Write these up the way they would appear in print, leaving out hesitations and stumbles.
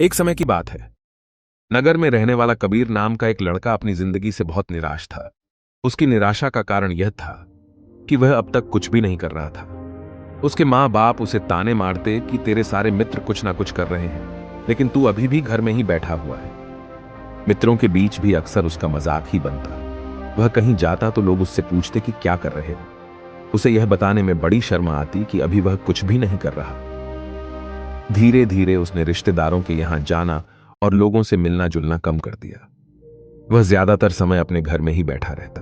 एक समय की बात है। नगर में रहने वाला कबीर नाम का एक लड़का अपनी जिंदगी से बहुत निराश था। उसकी निराशा का कारण यह था कि वह अब तक कुछ भी नहीं कर रहा था। उसके माँ बाप उसे ताने मारते कि तेरे सारे मित्र कुछ ना कुछ कर रहे हैं, लेकिन तू अभी भी घर में ही बैठा हुआ है। मित्रों के बीच भी अक्सर उसका मजाक ही बनता। वह कहीं जाता तो लोग उससे पूछते कि क्या कर रहे हो। उसे यह बताने में बड़ी शर्म आती कि अभी वह कुछ भी नहीं कर रहा। धीरे धीरे उसने रिश्तेदारों के यहां जाना और लोगों से मिलना जुलना कम कर दिया। वह ज्यादातर समय अपने घर में ही बैठा रहता।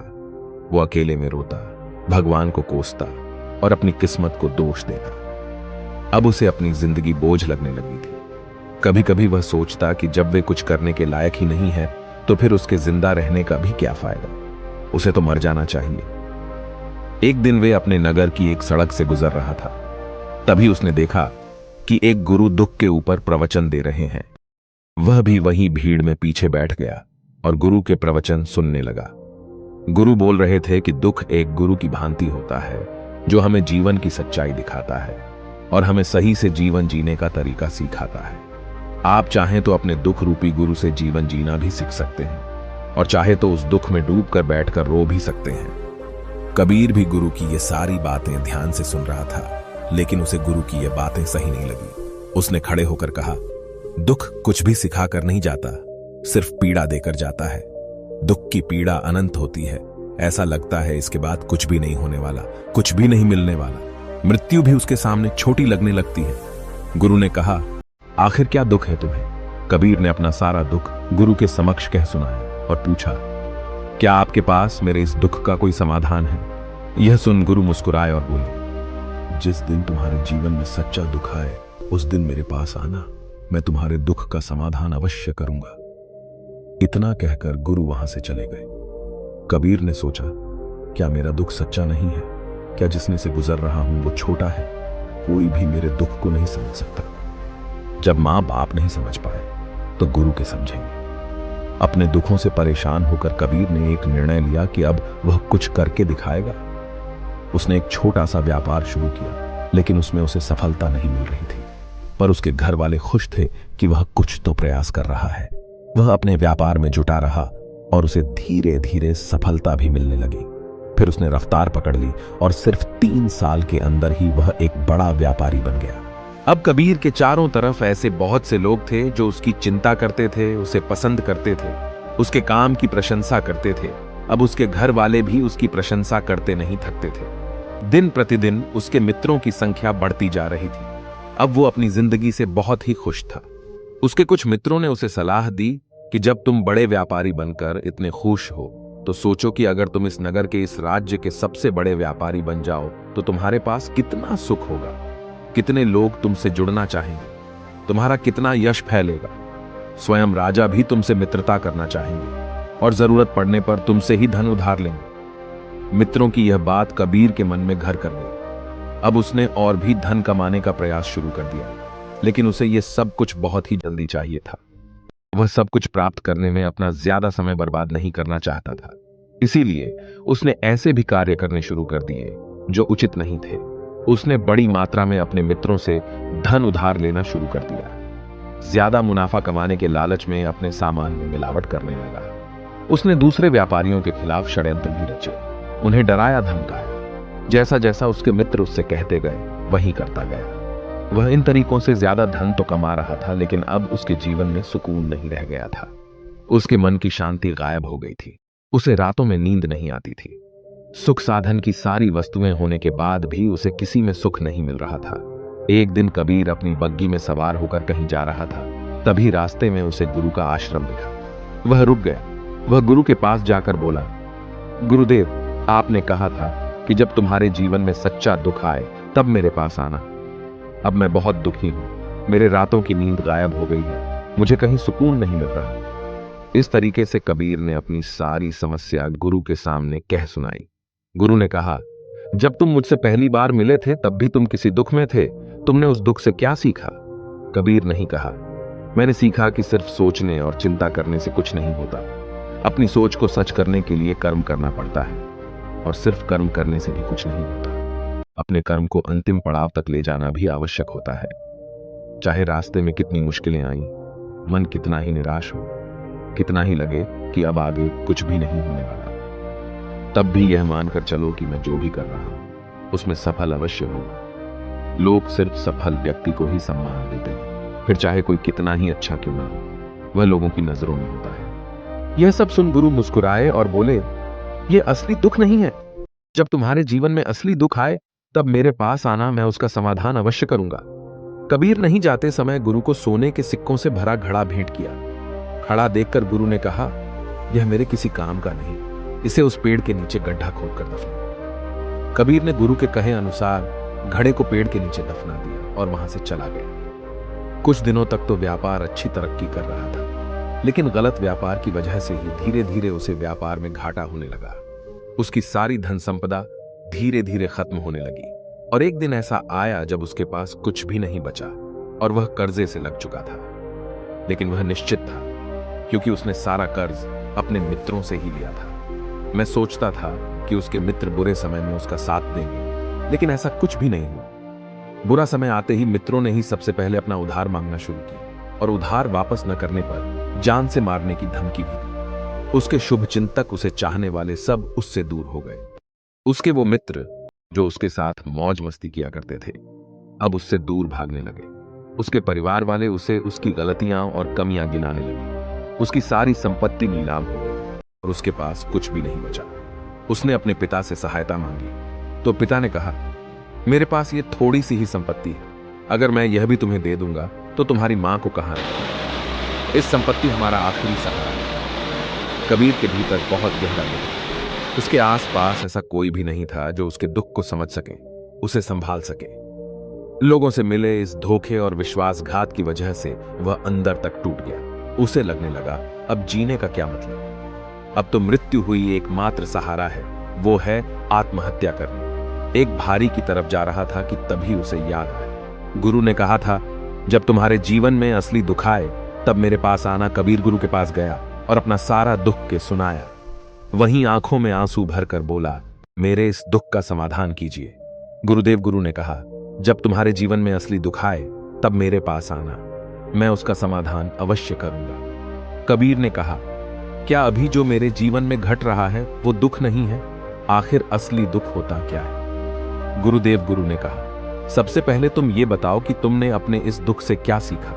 वो अकेले में रोता, भगवान को कोसता और अपनी किस्मत को दोष देता। अब उसे अपनी जिंदगी बोझ लगने लगी थी। कभी कभी वह सोचता कि जब वे कुछ करने के लायक ही नहीं है तो फिर उसके जिंदा रहने का भी क्या फायदा। उसे तो मर जाना चाहिए। एक दिन वे अपने नगर की एक सड़क से गुजर रहा था। तभी उसने देखा कि एक गुरु दुख के ऊपर प्रवचन दे रहे हैं। वह भी वही भीड़ में पीछे बैठ गया और गुरु के प्रवचन सुनने लगा। गुरु बोल रहे थे कि दुख एक गुरु की भांति होता है जो हमें जीवन की सच्चाई दिखाता है और हमें सही से जीवन जीने का तरीका सिखाता है। आप चाहें तो अपने दुख रूपी गुरु से जीवन जीना भी सीख सकते हैं और चाहे तो उस दुख में डूबकर बैठकर रो भी सकते हैं। कबीर भी गुरु की ये सारी बातें ध्यान से सुन रहा था, लेकिन उसे गुरु की ये बातें सही नहीं लगी। उसने खड़े होकर कहा, दुख कुछ भी सिखाकर नहीं जाता, सिर्फ पीड़ा देकर जाता है। दुख की पीड़ा अनंत होती है। ऐसा लगता है इसके बाद कुछ भी नहीं होने वाला, कुछ भी नहीं मिलने वाला। मृत्यु भी उसके सामने छोटी लगने लगती है। गुरु ने कहा, आखिर क्या दुख है तुम्हें? कबीर ने अपना सारा दुख गुरु के समक्ष कह सुनाया और पूछा, क्या आपके पास मेरे इस दुख का कोई समाधान है? यह सुन गुरु मुस्कुराए और बोले, जिस दिन तुम्हारे जीवन में सच्चा दुख आए उस दिन मेरे पास आना, मैं तुम्हारे दुख का समाधान अवश्य करूंगा। इतना कहकर गुरु वहां से चले गए। कबीर ने सोचा, क्या मेरा दुख सच्चा नहीं है? क्या जिसने से गुजर रहा हूं वो छोटा है? कोई भी मेरे दुख को नहीं समझ सकता। जब मां बाप नहीं समझ पाए तो गुरु के समझेंगे। अपने दुखों से परेशान होकर कबीर ने एक निर्णय लिया कि अब वह कुछ करके दिखाएगा। उसने एक छोटा सा व्यापार शुरू किया, लेकिन उसमें उसे सफलता नहीं मिल रही थी। पर उसके घर वाले खुश थे कि वह कुछ तो प्रयास कर रहा है। वह अपने व्यापार में जुटा रहा और उसे धीरे धीरे सफलता भी मिलने लगी। फिर उसने रफ्तार पकड़ ली और सिर्फ 3 साल के अंदर ही वह एक बड़ा व्यापारी बन गया। अब कबीर के चारों तरफ ऐसे बहुत से लोग थे जो उसकी चिंता करते थे, उसे पसंद करते थे, उसके काम की प्रशंसा करते थे। अब उसके घर वाले भी उसकी प्रशंसा करते नहीं थकते थे। दिन प्रतिदिन उसके मित्रों की संख्या बढ़ती जा रही थी। अब वो अपनी जिंदगी से बहुत ही खुश था। उसके कुछ मित्रों ने उसे सलाह दी कि जब तुम बड़े व्यापारी बनकर इतने खुश हो तो सोचो कि अगर तुम इस नगर के, इस राज्य के सबसे बड़े व्यापारी बन जाओ तो तुम्हारे पास कितना सुख होगा, कितने लोग तुमसे जुड़ना चाहेंगे, तुम्हारा कितना यश फैलेगा। स्वयं राजा भी तुमसे मित्रता करना चाहेंगे और जरूरत पड़ने पर तुमसे ही धन उधार लेंगे। मित्रों की यह बात कबीर के मन में घर कर गई। अब उसने और भी धन कमाने का प्रयास शुरू कर दिया, लेकिन उसे यह सब कुछ बहुत ही जल्दी चाहिए था। वह सब कुछ प्राप्त करने में अपना ज्यादा समय बर्बाद नहीं करना चाहता था। इसीलिए उसने ऐसे भी कार्य करने शुरू कर दिए जो उचित नहीं थे। उसने बड़ी मात्रा में अपने मित्रों से धन उधार लेना शुरू कर दिया। ज्यादा मुनाफा कमाने के लालच में अपने सामान में मिलावट करने लगा। उसने दूसरे व्यापारियों के खिलाफ षड्यंत्र भी रचे, उन्हें डराया धमकाया। जैसा जैसा उसके मित्र उससे कहते गए वही करता गया। वह इन तरीकों से ज्यादा धन तो कमा रहा था, लेकिन अब उसके जीवन में सुकून नहीं रह गया था। उसके मन की शांति गायब हो गई थी। उसे रातों में नींद नहीं आती थी। सुख साधन की सारी वस्तुएं होने के बाद भी उसे किसी में सुख नहीं मिल रहा था। एक दिन कबीर अपनी बग्गी में सवार होकर कहीं जा रहा था। तभी रास्ते में उसे गुरु का आश्रम दिखा। वह रुक गया। वह गुरु के पास जाकर बोला, गुरुदेव, आपने कहा था कि जब तुम्हारे जीवन में सच्चा दुख आए तब मेरे पास आना। अब मैं बहुत दुखी हूं। मेरे रातों की नींद गायब हो गई है। मुझे कहीं सुकून नहीं मिल रहा। इस तरीके से कबीर ने अपनी सारी समस्या गुरु के सामने कह सुनाई। गुरु ने कहा, जब तुम मुझसे पहली बार मिले थे तब भी तुम किसी दुख में थे। तुमने उस दुख से क्या सीखा? कबीर नहीं कहा, मैंने सीखा कि सिर्फ सोचने और चिंता करने से कुछ नहीं होता। अपनी सोच को सच करने के लिए कर्म करना पड़ता है, और सिर्फ कर्म करने से भी कुछ नहीं होता। अपने कर्म को अंतिम पड़ाव तक ले जाना भी आवश्यक होता है। चाहे रास्ते में कितनी मुश्किलें आईं, मन कितना ही निराश हो, कितना ही लगे कि अब आगे कुछ भी नहीं होने वाला, तब भी यह मानकर चलो कि मैं जो भी कर रहा हूं उसमें सफल अवश्य होगा। लोग सिर्फ सफल व्यक्ति को ही सम्मान देते हैं, फिर चाहे कोई कितना ही अच्छा क्यों ना हो, वह लोगों की नजरों में होता है। यह सब सुन गुरु मुस्कुराए और बोले, यह असली दुख नहीं है। जब तुम्हारे जीवन में असली दुख आए तब मेरे पास आना, मैं उसका समाधान अवश्य करूंगा। कबीर नहीं जाते समय गुरु को सोने के सिक्कों से भरा घड़ा भेंट किया। घड़ा देखकर गुरु ने कहा, यह मेरे किसी काम का नहीं, इसे उस पेड़ के नीचे गड्ढा खोदकर दफना। कबीर ने गुरु के कहे अनुसार घड़े को पेड़ के नीचे दफना दिया और वहां से चला गया। कुछ दिनों तक तो व्यापार अच्छी तरक्की कर रहा था, लेकिन गलत व्यापार की वजह से ही धीरे धीरे उसे व्यापार में घाटा होने लगा। उसकी सारी धन संपदा धीरे धीरे खत्म होने लगी और एक दिन ऐसा आया जब उसके पास कुछ भी नहीं बचा और वह कर्जे से लग चुका था। लेकिन वह निश्चित था, क्योंकि उसने सारा कर्ज अपने मित्रों से ही लिया था। मैं सोचता था कि उसके मित्र बुरे समय में उसका साथ देंगे, लेकिन ऐसा कुछ भी नहीं हुआ। बुरा समय आते ही मित्रों ने ही सबसे पहले अपना उधार मांगना शुरू किया और उधार वापस न करने पर जान से मारने की धमकी भी दी। उसके शुभ चिंतक, उसे चाहने वाले सब उससे दूर हो गए। उसके वो मित्र जो उसके साथ मौज मस्ती किया करते थे, अब उससे दूर भागने लगे। उसके परिवार वाले उसे उसकी गलतियां और कमियां गिनाने लगे। उसकी सारी संपत्ति नीलाम हो गई और उसके पास कुछ भी नहीं बचा। उसने अपने पिता से सहायता मांगी तो पिता ने कहा, मेरे पास ये थोड़ी सी ही संपत्ति है, अगर मैं यह भी तुम्हें दे दूंगा तो तुम्हारी मां को कहां रखूंगा? इस संपत्ति हमारा आखिरी सहारा है। कबीर के भीतर बहुत गहरा दुख था। उसके आसपास ऐसा कोई भी नहीं था जो उसके दुख को समझ सके, उसे संभाल सके। लोगों से मिले इस धोखे और विश्वासघात की वजह से वह अंदर तक टूट गया। उसे लगने लगा, अब जीने का क्या मतलब, अब तो मृत्यु हुई एकमात्र सहारा है, वो है आत्महत्या करना। एक भारी की तरफ जा रहा था कि तभी उसे याद आया, गुरु ने कहा था, जब तुम्हारे जीवन में असली दुख आए तब मेरे पास आना। कबीर गुरु के पास गया और अपना सारा दुख के सुनाया। वहीं आंखों में आंसू भरकर बोला, मेरे इस दुख का समाधान कीजिए। गुरुदेव गुरु ने कहा, जब तुम्हारे जीवन में असली दुख आए तब मेरे पास आना, मैं उसका समाधान अवश्य करूंगा। कबीर ने कहा, क्या अभी जो मेरे जीवन में घट रहा है वो दुख नहीं है? आखिर असली दुख होता क्या है? गुरुदेव गुरु ने कहा, सबसे पहले तुम ये बताओ कि तुमने अपने इस दुख से क्या सीखा?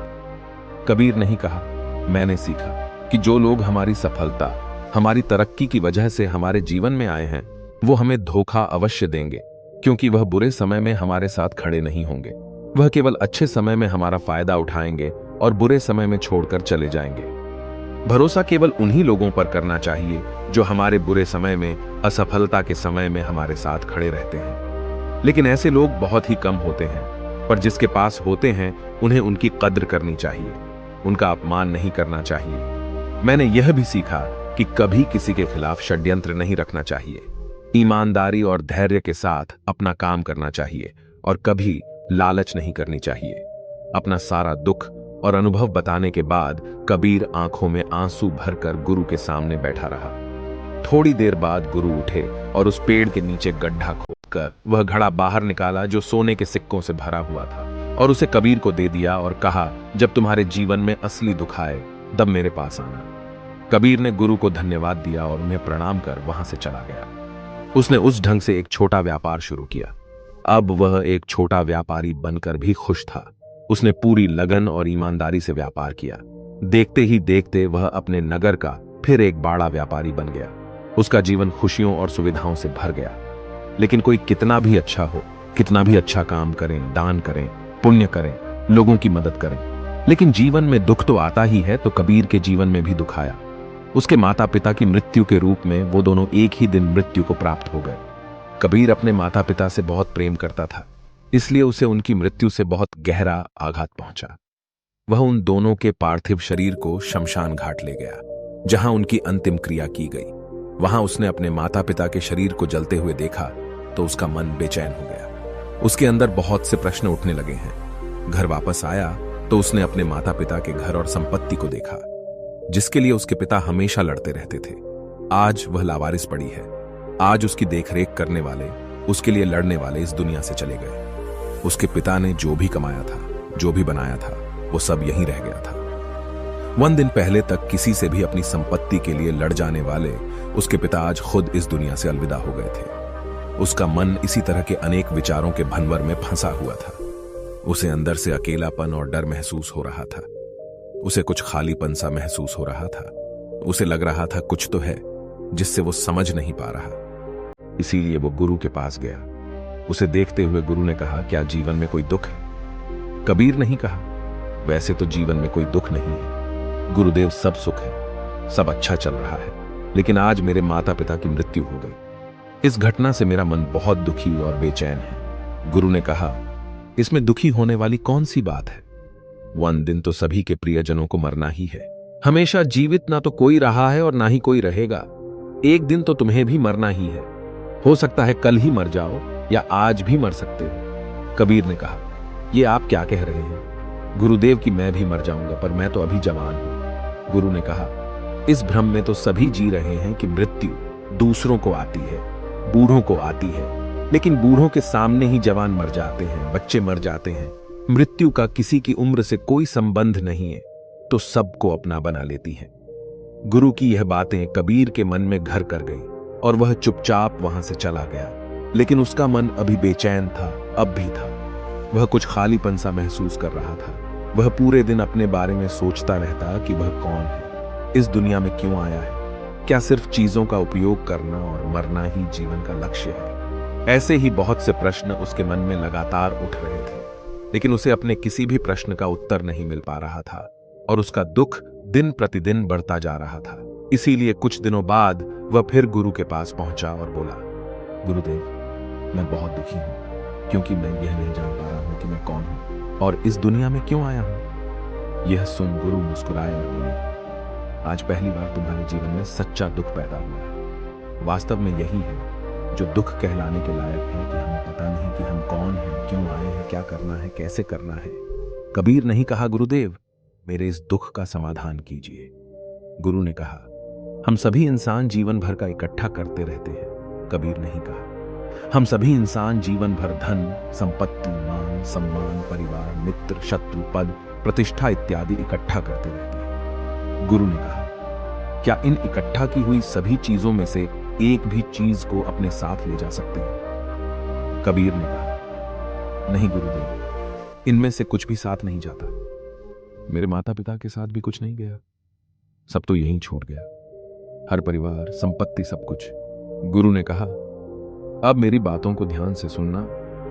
कबीर ने ही कहा, मैंने सीखा कि जो लोग हमारी सफलता, हमारी तरक्की की वजह से हमारे जीवन में आए हैं, वो हमें धोखा अवश्य देंगे, क्योंकि वह बुरे समय में हमारे साथ खड़े नहीं होंगे। वह केवल अच्छे समय में हमारा फायदा उठाएंगे और बुरे समय में छोड़कर चले जाएंगे। भरोसा केवल उन्हीं लोगों पर करना चाहिए जो हमारे बुरे समय में, असफलता के समय में हमारे साथ खड़े रहते हैं। लेकिन ऐसे लोग बहुत ही कम होते हैं, पर जिसके पास होते हैं उन्हें उनकी कद्र करनी चाहिए, उनका अपमान नहीं करना चाहिए। मैंने यह भी सीखा कि कभी किसी के खिलाफ षड्यंत्र नहीं रखना चाहिए। ईमानदारी और धैर्य के साथ अपना काम करना चाहिए और कभी लालच नहीं करनी चाहिए। अपना सारा दुख और अनुभव बताने के बाद कबीर आंखों में आंसू भरकर गुरु के सामने बैठा रहा। थोड़ी देर बाद गुरु उठे और उस पेड़ के नीचे गड्ढा खोदकर वह घड़ा बाहर निकाला जो सोने के सिक्कों से भरा हुआ था, और उसे कबीर को दे दिया और कहा, जब तुम्हारे जीवन में असली दुख आए तब मेरे पास आना। कबीर ने गुरु को धन्यवाद दिया और उन्हें प्रणाम कर वहां से चला गया। उसने उस ढंग से एक छोटा व्यापार शुरू किया। अब वह एक छोटा व्यापारी बनकर भी खुश था। उसने पूरी लगन और ईमानदारी से व्यापार किया। देखते ही देखते वह अपने नगर का फिर एक बड़ा व्यापारी बन गया। उसका जीवन खुशियों और सुविधाओं से भर गया। लेकिन कोई कितना भी अच्छा हो, कितना भी अच्छा काम करें, दान करें, पुण्य करें, लोगों की मदद करें, लेकिन जीवन में दुख तो आता ही है। तो कबीर के जीवन में भी दुख आया। उसके माता पिता की मृत्यु के रूप में वो दोनों एक ही दिन मृत्यु को प्राप्त हो गए। कबीर अपने माता पिता से बहुत प्रेम करता था, इसलिए उसे उनकी मृत्यु से बहुत गहरा आघात पहुंचा। वह उन दोनों के पार्थिव शरीर को शमशान घाट ले गया, जहां उनकी अंतिम क्रिया की गई। वहां उसने अपने माता पिता के शरीर को जलते हुए देखा तो उसका मन बेचैन हो गया। उसके अंदर बहुत से प्रश्न उठने लगे हैं। घर वापस आया तो उसने अपने माता पिता के घर और संपत्ति को देखा, जिसके लिए उसके पिता हमेशा लड़ते रहते थे। आज वह लावारिस पड़ी है। आज उसकी देखरेख करने वाले, उसके लिए लड़ने वाले इस दुनिया से चले गए। उसके पिता ने जो भी कमाया था, जो भी बनाया था, वो सब यहीं रह गया था। दिन पहले तक किसी से भी अपनी संपत्ति के लिए लड़ जाने वाले उसके पिता आज खुद इस दुनिया से अलविदा हो गए थे। उसका मन इसी तरह के अनेक विचारों के भंवर में फंसा हुआ था। उसे अंदर से अकेलापन और डर महसूस हो रहा था। उसे कुछ खालीपन सा महसूस हो रहा था। उसे लग रहा था कुछ तो है जिससे वो समझ नहीं पा रहा। इसीलिए वो गुरु के पास गया। उसे देखते हुए गुरु ने कहा, क्या जीवन में कोई दुख है? कबीर नहीं कहा, वैसे तो जीवन में कोई दुख नहीं है गुरुदेव, सब सुख है, सब अच्छा चल रहा है, लेकिन आज मेरे माता पिता की मृत्यु हो गई। इस घटना से मेरा मन बहुत दुखी और बेचैन है। गुरु ने कहा, इसमें दुखी होने वाली कौन सी बात है? दिन तो सभी के प्रियजनों को मरना ही है। हमेशा जीवित ना तो कोई रहा है और ना ही कोई रहेगा। एक दिन तो तुम्हें भी मरना ही है। हो सकता है कल ही मर जाओ या आज भी मर सकते हो। कबीर ने कहा, ये आप क्या कह रहे हैं? गुरुदेव की मैं भी मर जाऊंगा, पर मैं तो अभी जवान हूं। गुरु ने कहा, इस भ्रम में तो सभी जी रहे हैं कि मृत्यु दूसरों को आती है, बूढ़ों को आती है, लेकिन बूढ़ों के सामने ही जवान मर जाते हैं, बच्चे मर जाते हैं। मृत्यु का किसी की उम्र से कोई संबंध नहीं है, तो सबको अपना बना लेती है। गुरु की यह बातें कबीर के मन में घर कर गई और वह चुपचाप वहां से चला गया। लेकिन उसका मन अभी बेचैन था, अब भी था। वह कुछ खालीपन सा महसूस कर रहा था। वह पूरे दिन अपने बारे में सोचता रहता कि वह कौन है, इस दुनिया में क्यों आया है, क्या सिर्फ चीजों का उपयोग करना और मरना ही जीवन का लक्ष्य है? ऐसे ही बहुत से प्रश्न उसके मन में लगातार उठ रहे थे, लेकिन उसे अपने किसी भी प्रश्न का उत्तर नहीं मिल पा रहा था और उसका दुख दिन प्रतिदिन बढ़ता जा रहा था। इसीलिए कुछ दिनों बाद वह फिर गुरु के पास पहुंचा और बोला, गुरुदेव, मैं बहुत दुखी हूं, क्योंकि मैं यह नहीं जान पा रहा हूं कि मैं कौन हूं और इस दुनिया में क्यों आया हूं। यह सुन गुरु मुस्कुराए और बोले, आज पहली बार तुम्हारे जीवन में सच्चा दुख पैदा हुआ है। वास्तव में यही है जो दुख कहलाने के लायक है कि हमें पता नहीं कि हम कौन हैं, क्यों आए हैं, क्या करना है, कैसे करना है। कबीर नहीं कहा, गुरुदेव, मेरे इस दुख का समाधान कीजिए। गुरु ने कहा, हम सभी इंसान जीवन भर का इकट्ठा करते रहते हैं। कबीर नहीं कहा, हम सभी इंसान जीवन भर धन, संपत्ति, मान, सम्मान, परिवार, मित्र, शत्रु, पद, प्रतिष्ठा इत्यादि इकट्ठा करते रहते हैं। गुरु ने कहा, क्या इन इकट्ठा की हुई सभी चीजों में से एक भी चीज को अपने साथ ले जा सकते हैं? कबीर ने कहा, नहीं गुरुदेव, इनमें से कुछ भी साथ नहीं जाता। मेरे माता पिता के साथ भी कुछ नहीं गया, सब तो यहीं छूट गया, हर परिवार, संपत्ति, सब कुछ। गुरु ने कहा, अब मेरी बातों को ध्यान से सुनना।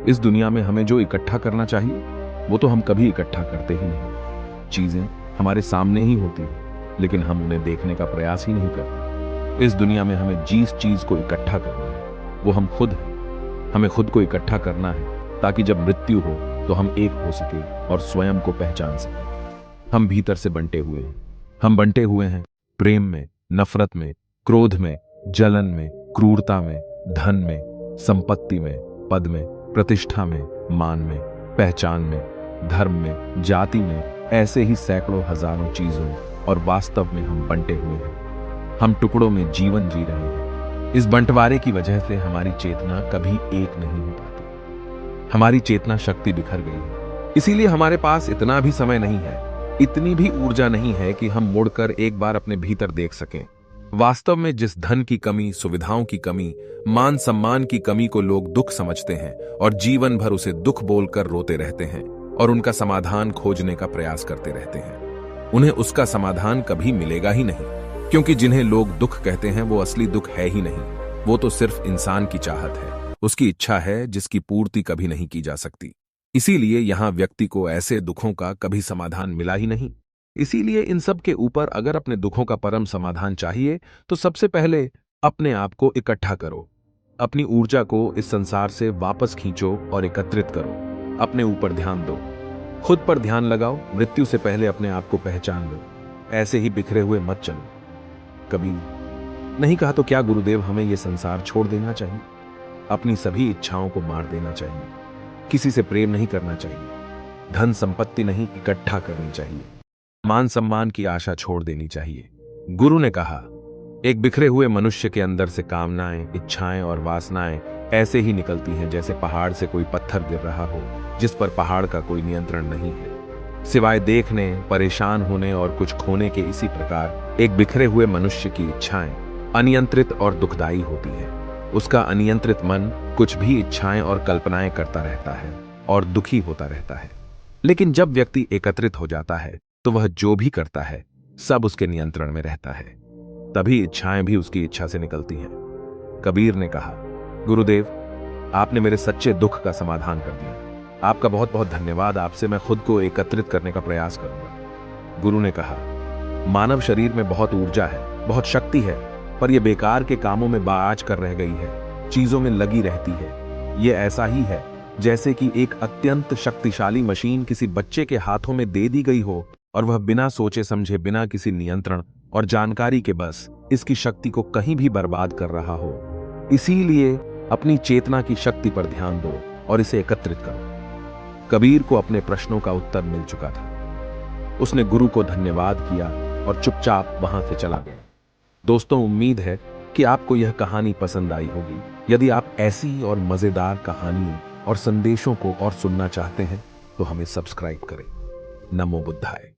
इस दुनिया में हमें जो इकट्ठा करना चाहिए वो तो हम कभी इकट्ठा करते ही नहीं। चीजें हमारे सामने ही होती हैं, लेकिन हम उन्हें देखने का प्रयास ही नहीं करते। इस दुनिया में हमें जिस चीज को इकट्ठा करना है वो हम खुद हैं। हमें खुद को इकट्ठा करना है ताकि जब मृत्यु हो तो हम एक हो सके और स्वयं को पहचान सके। हम भीतर से बंटे हुए हैं। हम बंटे हुए हैं प्रेम में, नफरत में, क्रोध में, जलन में, क्रूरता में, धन में, संपत्ति में, पद में, प्रतिष्ठा में, मान में, पहचान में, धर्म में, जाति में, ऐसे ही सैकड़ों हजारों चीजों, और वास्तव में हम बंटे हुए हैं। हम टुकड़ों में जीवन जी रहे हैं। इस बंटवारे की वजह से हमारी चेतना कभी एक नहीं हो पाती। हमारी चेतना शक्ति बिखर गई है। इसीलिए हमारे पास इतना भी समय नहीं है, इतनी भी ऊर्जा नहीं है कि हम मुड़कर एक बार अपने भीतर देख सकें। वास्तव में जिस धन की कमी, सुविधाओं की कमी, मान सम्मान की कमी को लोग दुख समझते हैं और जीवन भर उसे दुख बोलकर रोते रहते हैं और उनका समाधान खोजने का प्रयास करते रहते हैं, उन्हें उसका समाधान कभी मिलेगा ही नहीं, क्योंकि जिन्हें लोग दुख कहते हैं वो असली दुख है ही नहीं। वो तो सिर्फ इंसान की चाहत है, उसकी इच्छा है जिसकी पूर्ति कभी नहीं की जा सकती। इसीलिए यहां व्यक्ति को ऐसे दुखों का कभी समाधान मिला ही नहीं। इसीलिए इन सब के ऊपर अगर अपने दुखों का परम समाधान चाहिए तो सबसे पहले अपने आप को इकट्ठा करो। अपनी ऊर्जा को इस संसार से वापस खींचो और एकत्रित करो। अपने ऊपर ध्यान दो, खुद पर ध्यान लगाओ। मृत्यु से पहले अपने आप को पहचान लो। ऐसे ही बिखरे हुए मत चलो। कबीर नहीं कहा, तो क्या गुरुदेव हमें यह संसार छोड़ देना चाहिए? अपनी सभी इच्छाओं को मार देना चाहिए? किसी से प्रेम नहीं करना चाहिए? धन संपत्ति नहीं इकट्ठा करनी चाहिए? मान सम्मान की आशा छोड़ देनी चाहिए? गुरु ने कहा, एक बिखरे हुए मनुष्य के अंदर से कामनाएं, इच्छाएं और वासनाएं ऐसे ही निकलती हैं जैसे पहाड़ से कोई पत्थर गिर रहा हो जिस पर पहाड़ का कोई नियंत्रण नहीं है। सिवाय देखने, परेशान होने और कुछ खोने के। इसी प्रकार एक बिखरे हुए मनुष्य की इच्छाएं अनियंत्रित और दुखदायी होती है। उसका अनियंत्रित मन कुछ भी इच्छाएं और कल्पनाएं करता रहता है और दुखी होता रहता है। लेकिन जब व्यक्ति एकत्रित हो जाता है तो वह जो भी करता है सब उसके नियंत्रण में रहता है। तभी इच्छाएं भी उसकी इच्छा से निकलती हैं। कबीर ने कहा, गुरुदेव, आपने मेरे सच्चे दुख का समाधान कर दिया। आपका बहुत बहुत धन्यवाद। आपसे मैं खुद को एकत्रित करने का प्रयास करूंगा। गुरु ने कहा, मानव शरीर में बहुत ऊर्जा है, बहुत शक्ति है, पर यह बेकार के कामों में बाज कर रह गई है, चीजों में लगी रहती है। यह ऐसा ही है जैसे कि एक अत्यंत शक्तिशाली मशीन किसी बच्चे के हाथों में दे दी गई हो और वह बिना सोचे समझे, बिना किसी नियंत्रण और जानकारी के बस इसकी शक्ति को कहीं भी बर्बाद कर रहा हो। इसीलिए अपनी चेतना की शक्ति पर ध्यान दो और इसे एकत्रित करो। कबीर को अपने प्रश्नों का उत्तर मिल चुका था। उसने गुरु को धन्यवाद किया और चुपचाप वहां से चला गया। दोस्तों, उम्मीद है कि आपको यह कहानी पसंद आई होगी। यदि आप ऐसी और मजेदार कहानियों और संदेशों को और सुनना चाहते हैं तो हमें सब्सक्राइब करें। नमो बुद्धाय।